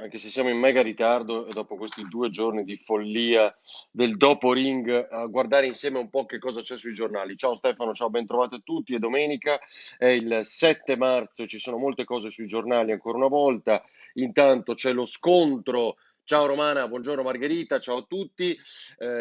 Anche se siamo in mega ritardo e dopo questi 2 giorni di follia del dopo ring, a guardare insieme un po' che cosa c'è sui giornali. Ciao Stefano, ciao, ben trovati a tutti. È domenica, è il 7 marzo, ci sono molte cose sui giornali ancora una volta. Intanto c'è lo scontro. Ciao Romana, buongiorno Margherita, ciao a tutti.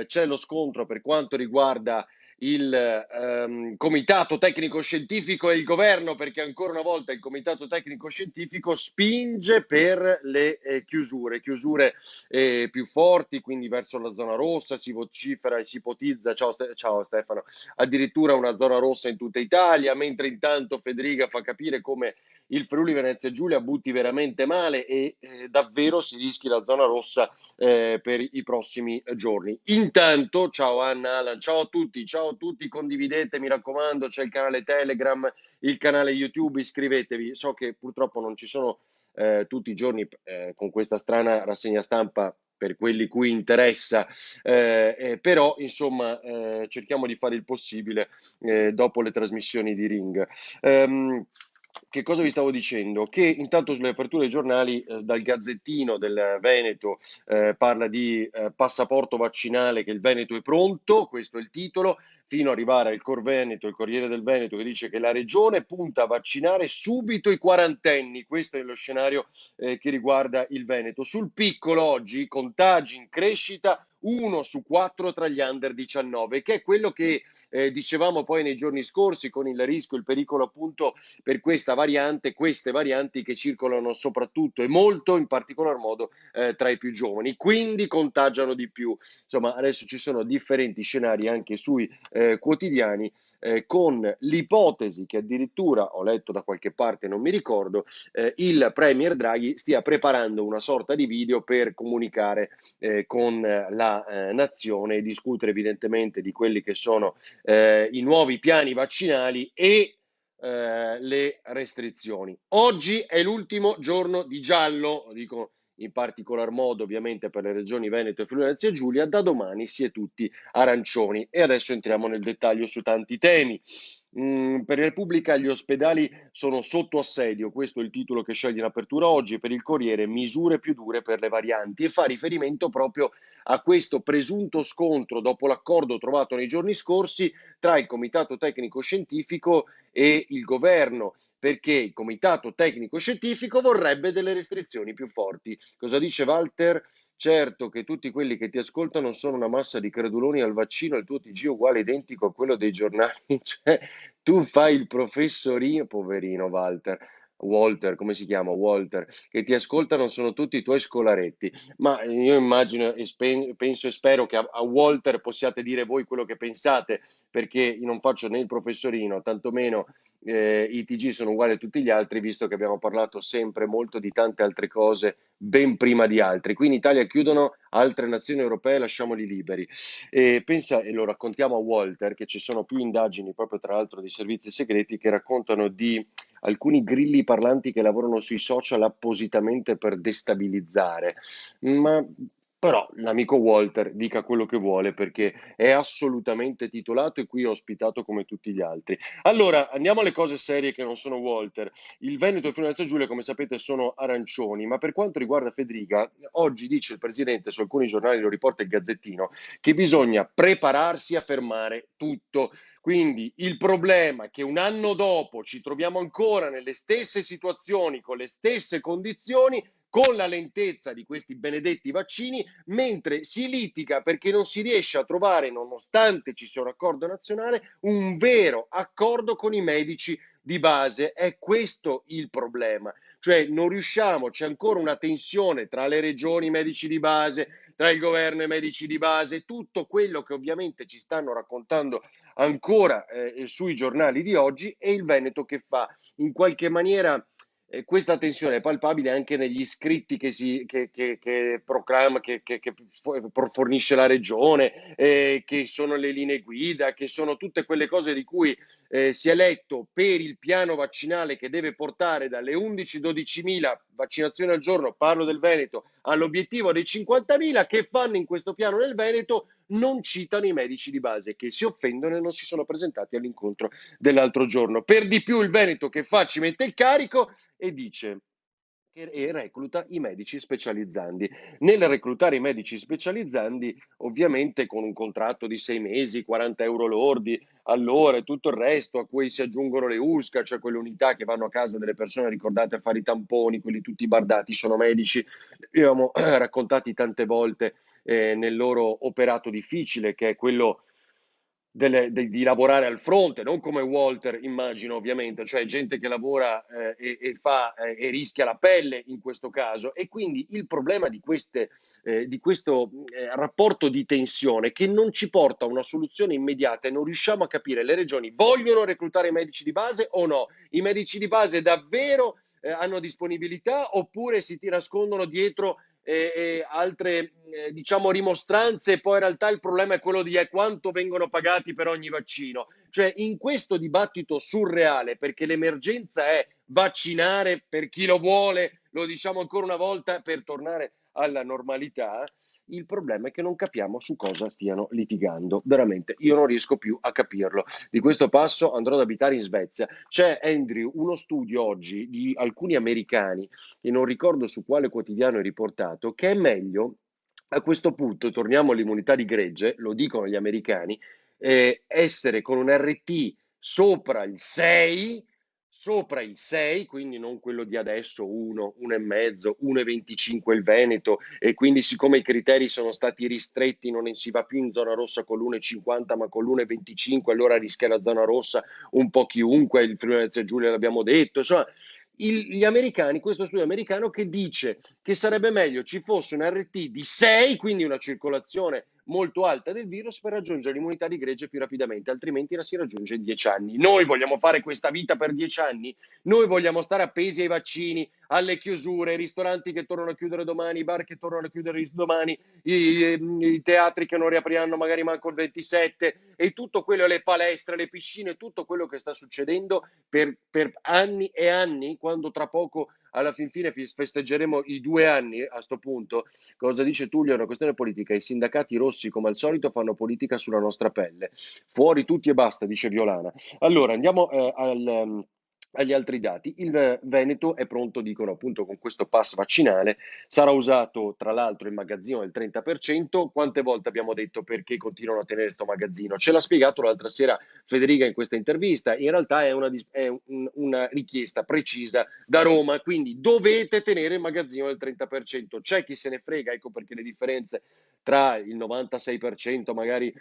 C'è lo scontro per quanto riguarda il comitato tecnico scientifico e il governo, perché ancora una volta il comitato tecnico scientifico spinge per le chiusure più forti, quindi verso la zona rossa. Si vocifera e si ipotizza, ciao Stefano, addirittura una zona rossa in tutta Italia, mentre intanto Federica fa capire come il Friuli Venezia Giulia butti veramente male e davvero si rischi la zona rossa per i prossimi giorni. Intanto, ciao Anna, Alan, ciao a tutti, condividete, mi raccomando, c'è il canale Telegram, il canale YouTube, iscrivetevi. So che purtroppo non ci sono tutti i giorni con questa strana rassegna stampa per quelli cui interessa, però insomma cerchiamo di fare il possibile dopo le trasmissioni di Ring. Che cosa vi stavo dicendo? Che intanto sulle aperture dei giornali, dal Gazzettino del Veneto parla di passaporto vaccinale, che il Veneto è pronto, questo è il titolo, fino ad arrivare al Cor Veneto, il Corriere del Veneto, che dice che la regione punta a vaccinare subito i quarantenni. Questo è lo scenario che riguarda il Veneto. Sul piccolo oggi, contagi in crescita, 1 su 4 tra gli under 19, che è quello che dicevamo poi nei giorni scorsi, con il rischio, il pericolo appunto per questa variante, queste varianti che circolano soprattutto e molto, in particolar modo, tra i più giovani, quindi contagiano di più. Insomma, adesso ci sono differenti scenari anche sui quotidiani, con l'ipotesi che addirittura, ho letto da qualche parte, non mi ricordo, il Premier Draghi stia preparando una sorta di video per comunicare con la nazione e discutere evidentemente di quelli che sono i nuovi piani vaccinali e le restrizioni. Oggi è l'ultimo giorno di giallo, lo dico in particolar modo ovviamente per le regioni Veneto e Friuli Venezia Giulia. Da domani si è tutti arancioni e adesso entriamo nel dettaglio su tanti temi. Per Repubblica gli ospedali sono sotto assedio, questo è il titolo che sceglie in apertura oggi. Per il Corriere misure più dure per le varianti, e fa riferimento proprio a questo presunto scontro dopo l'accordo trovato nei giorni scorsi tra il Comitato Tecnico Scientifico e il governo, perché il Comitato Tecnico Scientifico vorrebbe delle restrizioni più forti. Cosa dice Walter? Certo che tutti quelli che ti ascoltano sono una massa di creduloni al vaccino, il tuo TG è uguale identico a quello dei giornali. Cioè, tu fai il professorino, poverino Walter, come si chiama? Walter, che ti ascoltano sono tutti i tuoi scolaretti. Ma io immagino e penso e spero che a Walter possiate dire voi quello che pensate, perché io non faccio né il professorino, tantomeno i TG sono uguali a tutti gli altri, visto che abbiamo parlato sempre molto di tante altre cose ben prima di altri. Qui in Italia chiudono, altre nazioni europee lasciamoli liberi. E pensa, e lo raccontiamo a Walter, che ci sono più indagini proprio tra l'altro dei servizi segreti che raccontano di alcuni grilli parlanti che lavorano sui social appositamente per destabilizzare. Ma però l'amico Walter dica quello che vuole, perché è assolutamente titolato e qui è ospitato come tutti gli altri. Allora, andiamo alle cose serie che non sono Walter. Il Veneto e il Friuli Venezia Giulia, come sapete, sono arancioni, ma per quanto riguarda Federica, oggi dice il presidente, su alcuni giornali lo riporta il Gazzettino, che bisogna prepararsi a fermare tutto. Quindi il problema è che un anno dopo ci troviamo ancora nelle stesse situazioni, con le stesse condizioni, con la lentezza di questi benedetti vaccini, mentre si litiga perché non si riesce a trovare, nonostante ci sia un accordo nazionale, un vero accordo con i medici di base. È questo il problema. Cioè non riusciamo, c'è ancora una tensione tra le regioni, i medici di base, tra il governo e i medici di base, tutto quello che ovviamente ci stanno raccontando ancora sui giornali di oggi, e il Veneto che fa in qualche maniera questa tensione è palpabile anche negli scritti che proclama, che fornisce la regione, che sono le linee guida, che sono tutte quelle cose di cui si è letto per il piano vaccinale che deve portare dalle 11-12 mila vaccinazioni al giorno, parlo del Veneto, all'obiettivo dei 50.000. Che fanno in questo piano nel Veneto? Non citano i medici di base, che si offendono e non si sono presentati all'incontro dell'altro giorno. Per di più il Veneto che fa? Ci mette il carico e dice: e recluta i medici specializzandi. Nel reclutare i medici specializzandi, ovviamente con un contratto di 6 mesi, 40 euro lordi all'ora e tutto il resto, a cui si aggiungono le USCA, cioè quelle unità che vanno a casa delle persone ricordate a fare i tamponi, quelli tutti bardati, sono medici, li abbiamo raccontati tante volte nel loro operato difficile, che è quello di lavorare al fronte, non come Walter, immagino ovviamente, cioè gente che lavora e rischia la pelle in questo caso. E quindi il problema di questo rapporto di tensione che non ci porta a una soluzione immediata e non riusciamo a capire le regioni vogliono reclutare i medici di base o no, i medici di base davvero hanno disponibilità oppure si ti nascondono dietro altre diciamo rimostranze e poi in realtà il problema è quello di quanto vengono pagati per ogni vaccino. Cioè in questo dibattito surreale, perché l'emergenza è vaccinare per chi lo vuole, lo diciamo ancora una volta per tornare alla normalità, il problema è che non capiamo su cosa stiano litigando. Veramente, io non riesco più a capirlo. Di questo passo andrò ad abitare in Svezia. C'è, Andrew, uno studio oggi di alcuni americani e non ricordo su quale quotidiano è riportato, che è meglio a questo punto, torniamo all'immunità di gregge, lo dicono gli americani, essere con un RT sopra il 6, sopra il 6, quindi non quello di adesso, 1, 1,5, 1,25 il Veneto, e quindi siccome i criteri sono stati ristretti non si va più in zona rossa con l'1,50 ma con l'1,25, allora rischia la zona rossa un po' chiunque, il Friuli Venezia Giulia l'abbiamo detto, insomma gli americani, questo studio americano che dice che sarebbe meglio ci fosse un RT di 6, quindi una circolazione molto alta del virus per raggiungere l'immunità di gregge più rapidamente, altrimenti la si raggiunge in 10 anni. Noi vogliamo fare questa vita per 10 anni? Noi vogliamo stare appesi ai vaccini, alle chiusure, i ristoranti che tornano a chiudere domani, i bar che tornano a chiudere domani, i teatri che non riapriranno magari manco il 27 e tutto quello, le palestre, le piscine, tutto quello che sta succedendo per anni e anni, quando tra poco alla fin fine festeggeremo i 2 anni a sto punto. Cosa dice Tullio? È una questione politica. I sindacati rossi, come al solito, fanno politica sulla nostra pelle. Fuori tutti e basta, dice Violana. Allora, andiamo agli altri dati. Il Veneto è pronto, dicono appunto, con questo pass vaccinale. Sarà usato tra l'altro il magazzino del 30%. Quante volte abbiamo detto perché continuano a tenere questo magazzino? Ce l'ha spiegato l'altra sera Federica in questa intervista. In realtà è una richiesta precisa da Roma, quindi dovete tenere il magazzino del 30%. C'è chi se ne frega, ecco perché le differenze tra il 96% magari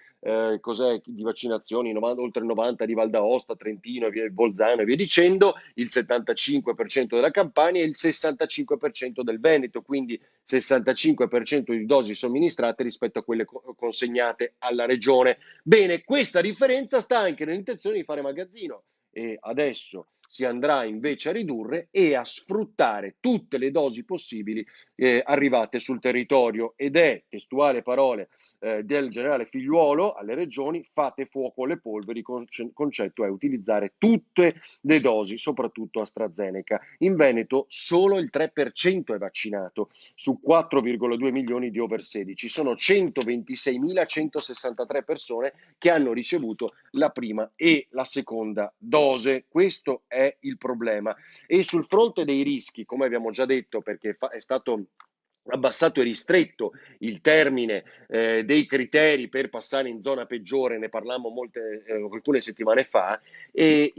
cos'è, di vaccinazioni, 90, oltre il 90% di Val d'Aosta, Trentino, Bolzano e via dicendo, il 75% della Campania e il 65% del Veneto, quindi 65% di dosi somministrate rispetto a quelle consegnate alla regione. Bene, questa differenza sta anche nell'intenzione di fare magazzino e adesso si andrà invece a ridurre e a sfruttare tutte le dosi possibili arrivate sul territorio ed è, testuale parole del generale Figliuolo alle regioni, fate fuoco alle polveri, concetto è utilizzare tutte le dosi, soprattutto AstraZeneca. In Veneto solo il 3% è vaccinato su 4,2 milioni di over 16, sono 126.163 persone che hanno ricevuto la prima e la seconda dose. Questo è il problema. E sul fronte dei rischi, come abbiamo già detto, perché è stato abbassato e ristretto il termine dei criteri per passare in zona peggiore, ne parlammo alcune settimane fa, e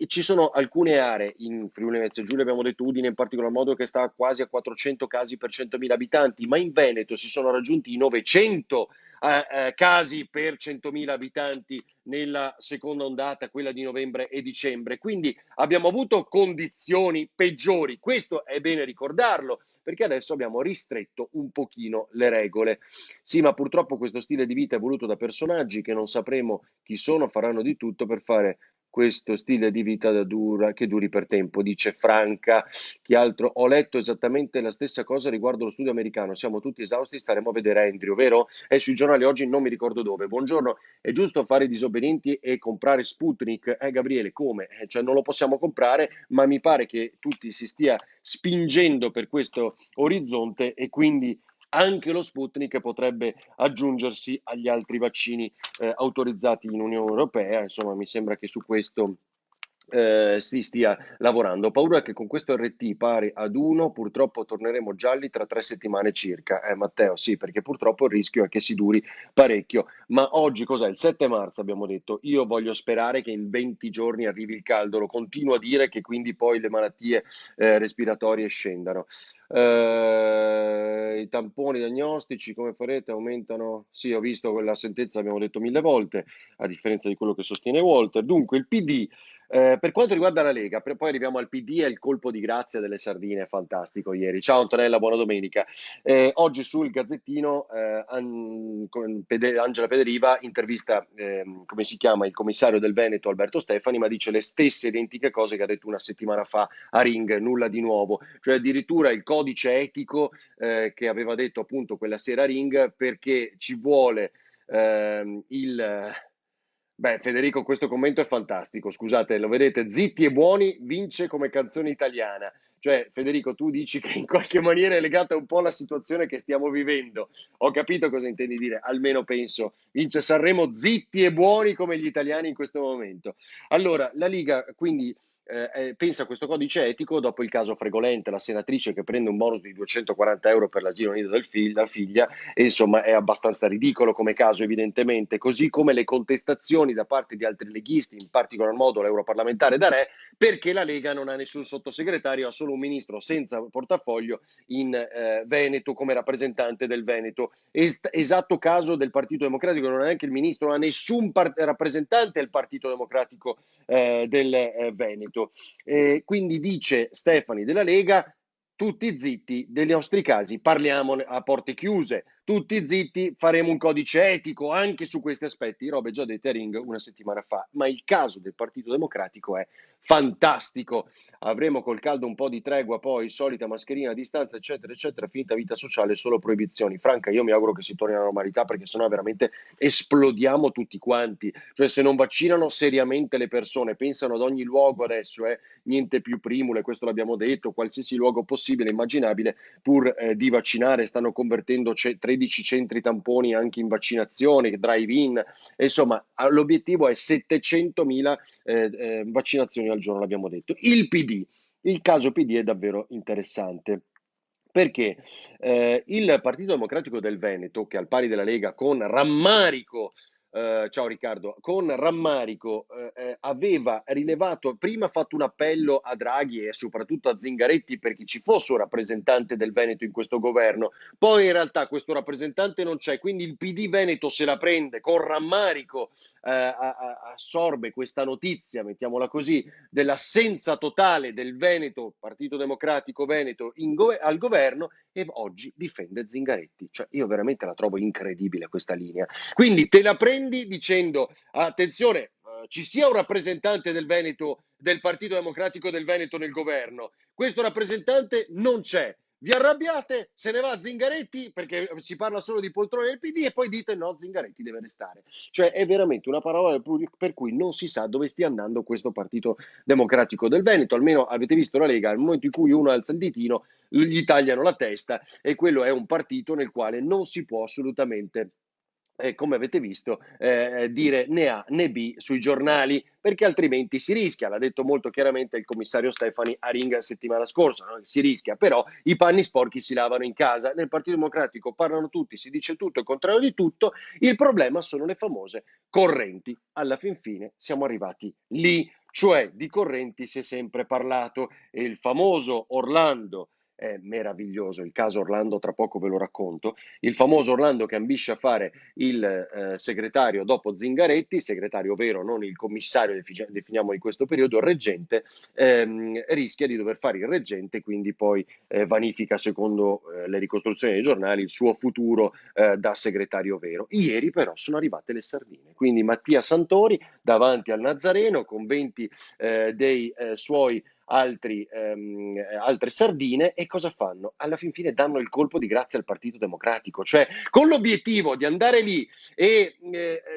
ci sono alcune aree in Friuli Venezia Giulia, abbiamo detto Udine in particolar modo che sta quasi a 400 casi per 100.000 abitanti, ma in Veneto si sono raggiunti i 900 casi per 100.000 abitanti nella seconda ondata, quella di novembre e dicembre. Quindi abbiamo avuto condizioni peggiori, questo è bene ricordarlo, perché adesso abbiamo ristretto un pochino le regole. Sì, ma purtroppo questo stile di vita è voluto da personaggi che non sapremo chi sono, faranno di tutto per fare questo stile di vita che duri per tempo, dice Franca. Chi altro? Ho letto esattamente la stessa cosa riguardo lo studio americano. Siamo tutti esausti, staremo a vedere Andrew, vero? È sui giornali oggi, non mi ricordo dove. Buongiorno, è giusto fare i disobbedienti e comprare Sputnik? Gabriele, come? Cioè non lo possiamo comprare, ma mi pare che tutti si stia spingendo per questo orizzonte e quindi anche lo Sputnik potrebbe aggiungersi agli altri vaccini autorizzati in Unione Europea. Insomma, mi sembra che su questo si stia lavorando. Ho paura che con questo RT pari ad 1 purtroppo torneremo gialli tra 3 settimane circa. Matteo, sì, perché purtroppo il rischio è che si duri parecchio. Ma oggi cos'è? Il 7 marzo abbiamo detto. Io voglio sperare che in 20 giorni arrivi il caldo. Lo continuo a dire che quindi poi le malattie respiratorie scendano. I tamponi diagnostici, come farete? Aumentano? Sì, ho visto quella sentenza, abbiamo detto 1000 volte, a differenza di quello che sostiene Walter. Dunque, il PD per quanto riguarda la Lega, poi arriviamo al PD e il colpo di grazia delle sardine, fantastico ieri. Ciao Antonella, buona domenica. Oggi sul Gazzettino Angela Federiva intervista, come si chiama, il commissario del Veneto Alberto Stefani, ma dice le stesse identiche cose che ha detto una settimana fa a Ring, nulla di nuovo. Cioè addirittura il codice etico che aveva detto appunto quella sera a Ring, perché ci vuole il... Beh, Federico, questo commento è fantastico. Scusate, lo vedete? Zitti e buoni vince come canzone italiana. Cioè, Federico, tu dici che in qualche maniera è legata un po' alla situazione che stiamo vivendo. Ho capito cosa intendi dire, almeno penso. Vince Sanremo zitti e buoni come gli italiani in questo momento. Allora, la Liga quindi pensa a questo codice etico dopo il caso Fregolente, la senatrice che prende un bonus di 240 euro per l'asilo nido della figlia, e insomma è abbastanza ridicolo come caso evidentemente, così come le contestazioni da parte di altri leghisti, in particolar modo l'europarlamentare D'Arè, perché la Lega non ha nessun sottosegretario, ha solo un ministro senza portafoglio in Veneto come rappresentante del Veneto. Esatto caso del Partito Democratico, non ha neanche il ministro, non ha nessun rappresentante del Partito Democratico del Veneto. Quindi dice Stefani della Lega, tutti zitti, dei nostri casi parliamo a porte chiuse, tutti zitti, faremo un codice etico anche su questi aspetti, robe già dette a Ring una settimana fa, ma il caso del Partito Democratico è fantastico, avremo col caldo un po' di tregua, poi solita mascherina a distanza, eccetera, eccetera, finita vita sociale, solo proibizioni. Franca, io mi auguro che si torni alla normalità perché sennò veramente esplodiamo tutti quanti, cioè se non vaccinano seriamente le persone, pensano ad ogni luogo adesso, niente più primule, questo l'abbiamo detto, qualsiasi luogo possibile, immaginabile, pur di vaccinare, stanno convertendo 13 centri tamponi anche in vaccinazione, drive-in, insomma l'obiettivo è 700.000 vaccinazioni al giorno, l'abbiamo detto. Il PD, il caso PD è davvero interessante. Perché il Partito Democratico del Veneto, che al pari della Lega con rammarico, ciao Riccardo, con rammarico aveva rilevato, prima ha fatto un appello a Draghi e soprattutto a Zingaretti perché ci fosse un rappresentante del Veneto in questo governo, poi in realtà questo rappresentante non c'è, quindi il PD Veneto se la prende con rammarico, assorbe questa notizia, mettiamola così, dell'assenza totale del Veneto, Partito Democratico Veneto, al governo, e oggi difende Zingaretti. Cioè, io veramente la trovo incredibile questa linea. Quindi te la prendi dicendo, attenzione, ci sia un rappresentante del Veneto, del Partito Democratico del Veneto nel governo. Questo rappresentante non c'è. Vi arrabbiate, se ne va Zingaretti perché si parla solo di poltrone del PD e poi dite no, Zingaretti deve restare. Cioè è veramente una parola per cui non si sa dove stia andando questo Partito Democratico del Veneto. Almeno avete visto la Lega, nel momento in cui uno alza il ditino gli tagliano la testa, e quello è un partito nel quale non si può assolutamente come avete visto, dire né A né B sui giornali, perché altrimenti si rischia, l'ha detto molto chiaramente il commissario Stefani a Ringa la settimana scorsa, no? Si rischia, però i panni sporchi si lavano in casa, nel Partito Democratico parlano tutti, si dice tutto, il contrario di tutto, il problema sono le famose correnti, alla fin fine siamo arrivati lì, cioè di correnti si è sempre parlato, e il famoso Orlando è meraviglioso, il caso Orlando tra poco ve lo racconto, il famoso Orlando che ambisce a fare il segretario dopo Zingaretti, segretario vero, non il commissario, definiamo in questo periodo, il reggente, rischia di dover fare il reggente, quindi poi vanifica, secondo le ricostruzioni dei giornali, il suo futuro da segretario vero. Ieri però sono arrivate le sardine, quindi Mattia Santori davanti al Nazareno con 20 dei suoi altre sardine, e cosa fanno? Alla fin fine danno il colpo di grazia al Partito Democratico, cioè con l'obiettivo di andare lì e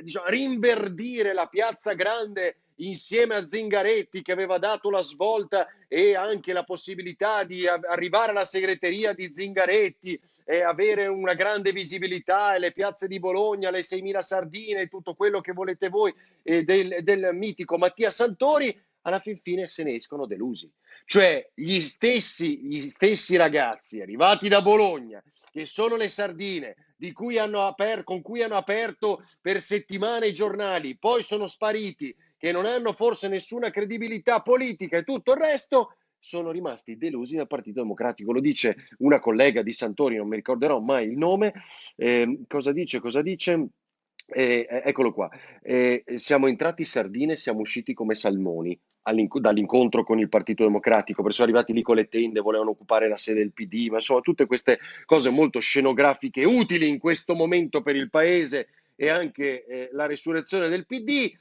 diciamo, rinverdire la Piazza Grande insieme a Zingaretti che aveva dato la svolta e anche la possibilità di arrivare alla segreteria di Zingaretti e avere una grande visibilità, e le piazze di Bologna, le 6.000 sardine, tutto quello che volete voi, del mitico Mattia Santori. alla fin fine se ne escono delusi. Cioè gli stessi ragazzi arrivati da Bologna, che sono le sardine, con cui hanno aperto per settimane i giornali, poi sono spariti, che non hanno forse nessuna credibilità politica e tutto il resto, sono rimasti delusi dal Partito Democratico. Lo dice una collega di Santori, non mi ricorderò mai il nome. Cosa dice? Cosa dice? Eccolo qua. Siamo entrati sardine, siamo usciti come salmoni dall'incontro con il Partito Democratico, perché sono arrivati lì con le tende, volevano occupare la sede del PD, ma insomma tutte queste cose molto scenografiche utili in questo momento per il paese e anche la resurrezione del PD.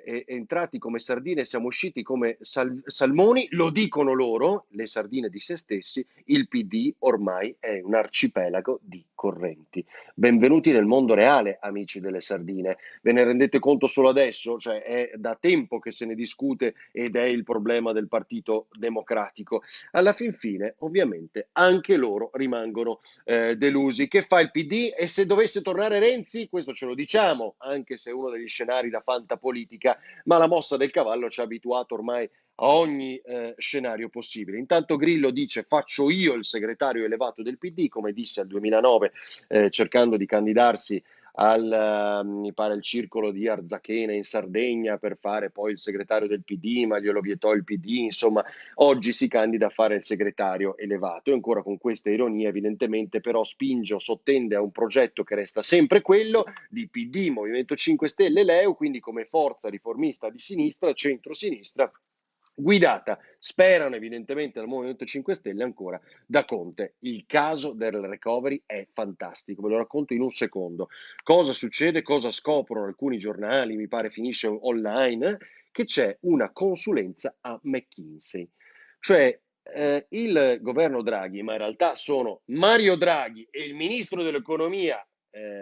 Entrati come sardine, siamo usciti come salmoni, lo dicono loro, le sardine di se stessi, il PD ormai è un arcipelago di correnti. Benvenuti nel mondo reale, amici delle sardine. Ve ne rendete conto solo adesso? Cioè è da tempo che se ne discute ed è il problema del Partito Democratico. Alla fin fine, ovviamente, anche loro rimangono delusi. Che fa il PD? E se dovesse tornare Renzi? Questo ce lo diciamo, anche se è uno degli scenari da fantapolitica, ma la mossa del cavallo ci ha abituato ormai a ogni scenario possibile. Intanto Grillo dice faccio io il segretario elevato del PD, come disse al 2009, cercando di candidarsi mi pare il circolo di Arzachena in Sardegna per fare poi il segretario del PD, ma glielo vietò il PD, insomma, oggi si candida a fare il segretario elevato e ancora con questa ironia evidentemente però spinge o sottende a un progetto che resta sempre quello di PD, Movimento 5 Stelle, Leu, quindi come forza riformista di sinistra, centro-sinistra, guidata, sperano evidentemente dal Movimento 5 Stelle ancora da Conte. Il caso del recovery è fantastico, ve lo racconto in un secondo. Cosa succede? Cosa scoprono alcuni giornali? Mi pare finisce online, che c'è una consulenza a McKinsey. Cioè il governo Draghi, ma in realtà sono Mario Draghi e il ministro dell'economia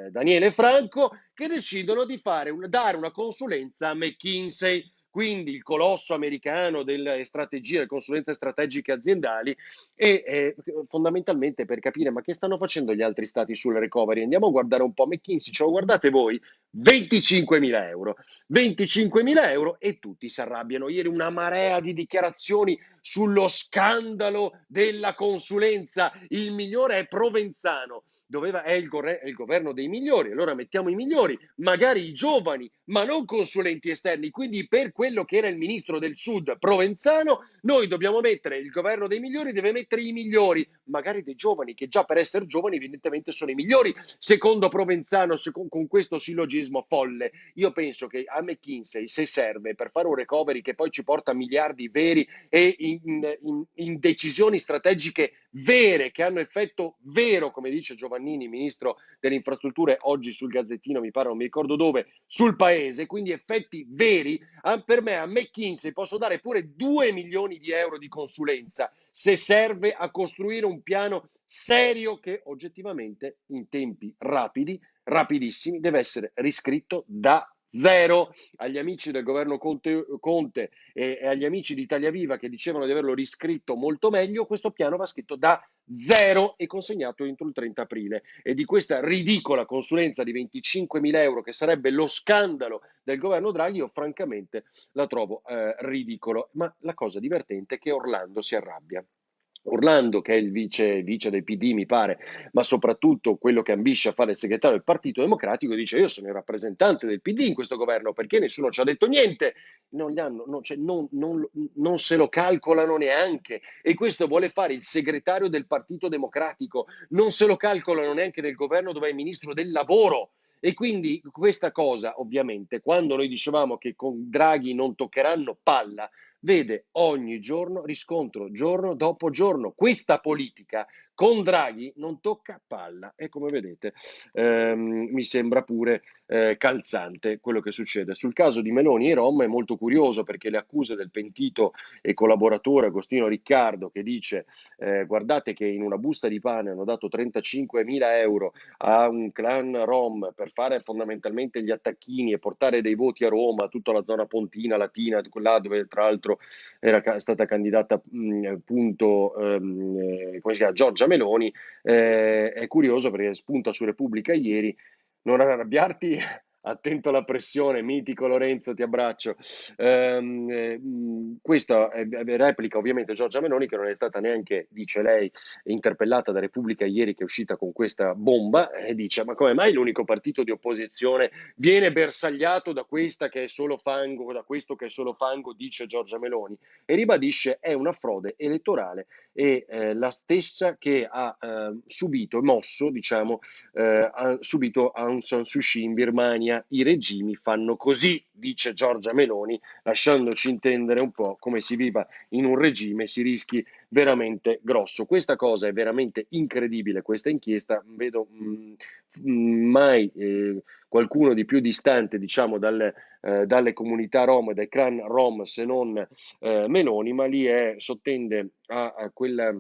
Daniele Franco, che decidono di dare una consulenza a McKinsey, quindi il colosso americano delle strategie, delle consulenze strategiche aziendali, e fondamentalmente per capire ma che stanno facendo gli altri stati sul recovery. Andiamo a guardare un po' McKinsey, ce lo guardate voi? 25.000 euro, 25.000 euro e tutti si arrabbiano. Ieri una marea di dichiarazioni sullo scandalo della consulenza, il migliore è Provenzano. È il governo dei migliori, allora mettiamo i migliori, magari i giovani, ma non consulenti esterni. Quindi per quello che era il ministro del Sud Provenzano, noi dobbiamo mettere il governo dei migliori, deve mettere i migliori, magari dei giovani, che già per essere giovani evidentemente sono i migliori, secondo Provenzano, con questo sillogismo folle. Io penso che a McKinsey, se serve per fare un recovery che poi ci porta a miliardi veri e in decisioni strategiche vere, che hanno effetto vero, come dice Giovannini, ministro delle infrastrutture, oggi sul Gazzettino, mi pare, non mi ricordo dove, sul paese, quindi effetti veri, per me a McKinsey posso dare pure 2 milioni di euro di consulenza, se serve a costruire un piano serio che oggettivamente in tempi rapidi, rapidissimi, deve essere riscritto da zero. Agli amici del governo Conte e agli amici di Italia Viva che dicevano di averlo riscritto molto meglio, questo piano va scritto da zero e consegnato entro il 30 aprile. E di questa ridicola consulenza di 25.000 euro, che sarebbe lo scandalo del governo Draghi, io francamente la trovo ridicolo. Ma la cosa divertente è che Orlando si arrabbia. Orlando, che è il vice del PD, mi pare, ma soprattutto quello che ambisce a fare il segretario del Partito Democratico, dice: io sono il rappresentante del PD in questo governo, perché nessuno ci ha detto niente. Non, gli hanno, non, cioè, non se lo calcolano neanche. E questo vuole fare il segretario del Partito Democratico. Non se lo calcolano neanche nel governo dove è il ministro del lavoro. E quindi questa cosa, ovviamente, quando noi dicevamo che con Draghi non toccheranno palla, vede ogni giorno riscontro, giorno dopo giorno. Questa politica con Draghi non tocca palla e come vedete mi sembra pure calzante quello che succede. Sul caso di Meloni e Rom è molto curioso, perché le accuse del pentito e collaboratore Agostino Riccardo, che dice guardate che in una busta di pane hanno dato 35.000 euro a un clan Rom per fare fondamentalmente gli attacchini e portare dei voti a Roma, tutta la zona pontina, latina, là dove tra l'altro era stata candidata appunto come si chiama? Giorgia Meloni. È curioso perché spunta su Repubblica ieri: non arrabbiarti attento alla pressione, mitico Lorenzo, ti abbraccio. Questa replica ovviamente Giorgia Meloni, che non è stata neanche, dice lei, interpellata da Repubblica ieri, che è uscita con questa bomba, e dice: ma come mai l'unico partito di opposizione viene bersagliato da questa che è solo fango, da questo che è solo fango, dice Giorgia Meloni, e ribadisce è una frode elettorale, e la stessa che ha subito, mosso, diciamo, ha subito Aung San Suu Kyi in Birmania. I regimi fanno così, dice Giorgia Meloni, lasciandoci intendere un po' come si viva in un regime, si rischi veramente grosso. Questa cosa è veramente incredibile, questa inchiesta. Vedo mai qualcuno di più distante, diciamo, dalle comunità rom, dai clan rom, se non Meloni, ma lì sottende a quella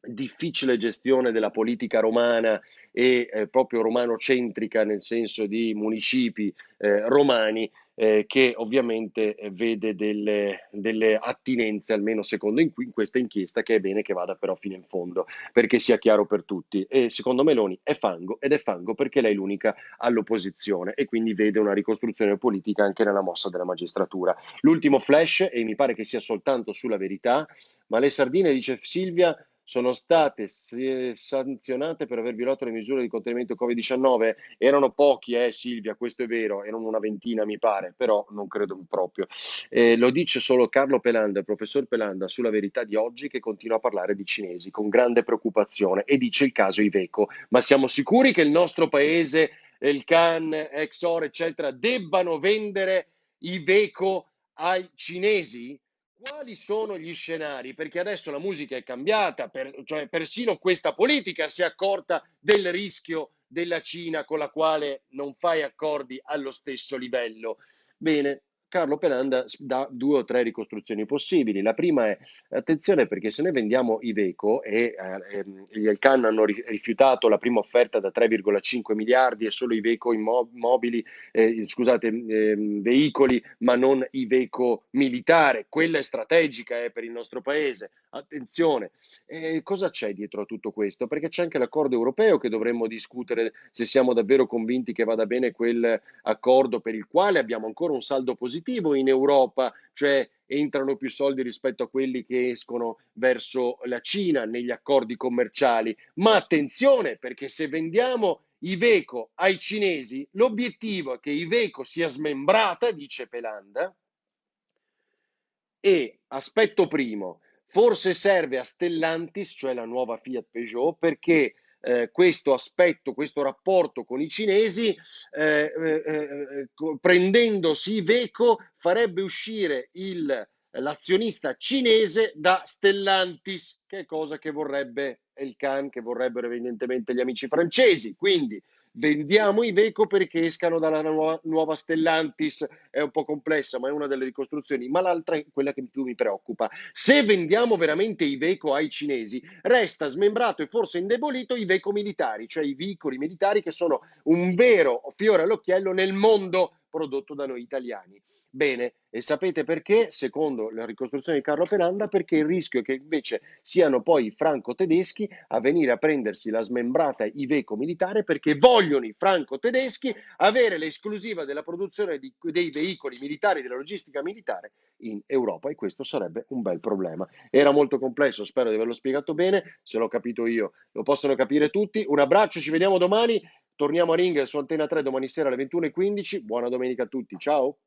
difficile gestione della politica romana, e proprio romanocentrica, nel senso di municipi romani, che ovviamente vede delle attinenze, almeno secondo in questa inchiesta, che è bene che vada però fino in fondo, perché sia chiaro per tutti. E secondo Meloni è fango, ed è fango perché lei è l'unica all'opposizione, e quindi vede una ricostruzione politica anche nella mossa della magistratura. L'ultimo flash, e mi pare che sia soltanto sulla Verità, ma le sardine, dice Silvia, sono state sanzionate per aver violato le misure di contenimento Covid-19. Erano pochi, Silvia, questo è vero, erano una ventina mi pare, però non credo proprio. Lo dice solo Carlo Pelanda, il professor Pelanda, sulla Verità di oggi, che continua a parlare di cinesi con grande preoccupazione, e dice il caso Iveco. Ma siamo sicuri che il nostro paese, il Can, Exor, eccetera, debbano vendere Iveco ai cinesi? Quali sono gli scenari? Perché adesso la musica è cambiata, cioè persino questa politica si è accorta del rischio della Cina, con la quale non fai accordi allo stesso livello. Bene, Carlo Pelanda dà due o tre ricostruzioni possibili. La prima è: attenzione, perché se noi vendiamo Iveco, e gli Elkann hanno rifiutato la prima offerta da 3,5 miliardi, e solo Iveco mobili, scusate, veicoli, ma non Iveco militare. Quella è strategica per il nostro paese. Attenzione. Cosa c'è dietro a tutto questo? Perché c'è anche l'accordo europeo, che dovremmo discutere, se siamo davvero convinti che vada bene quell'accordo, per il quale abbiamo ancora un saldo positivo in Europa, cioè entrano più soldi rispetto a quelli che escono verso la Cina negli accordi commerciali. Ma attenzione, perché se vendiamo Iveco ai cinesi, l'obiettivo è che Iveco sia smembrata, dice Pelanda, e aspetto primo, forse serve a Stellantis, cioè la nuova Fiat Peugeot, perché questo aspetto, questo rapporto con i cinesi, prendendosi Iveco, farebbe uscire l'azionista cinese da Stellantis, che è cosa che vorrebbe il Can, che vorrebbero evidentemente gli amici francesi. Quindi vendiamo Iveco perché escano dalla nuova Stellantis. È un po' complessa, ma è una delle ricostruzioni. Ma l'altra è quella che più mi preoccupa: se vendiamo veramente Iveco ai cinesi, resta smembrato e forse indebolito Iveco militari, cioè i veicoli militari, che sono un vero fiore all'occhiello nel mondo prodotto da noi italiani. Bene, e sapete perché? Secondo la ricostruzione di Carlo Pelanda, perché il rischio è che invece siano poi i franco-tedeschi a venire a prendersi la smembrata Iveco militare, perché vogliono i franco-tedeschi avere l'esclusiva della produzione dei veicoli militari, della logistica militare in Europa, e questo sarebbe un bel problema. Era molto complesso, spero di averlo spiegato bene. Se l'ho capito io, lo possono capire tutti. Un abbraccio, ci vediamo domani. Torniamo a Ring su Antena 3 domani sera alle 21:15. Buona domenica a tutti, ciao!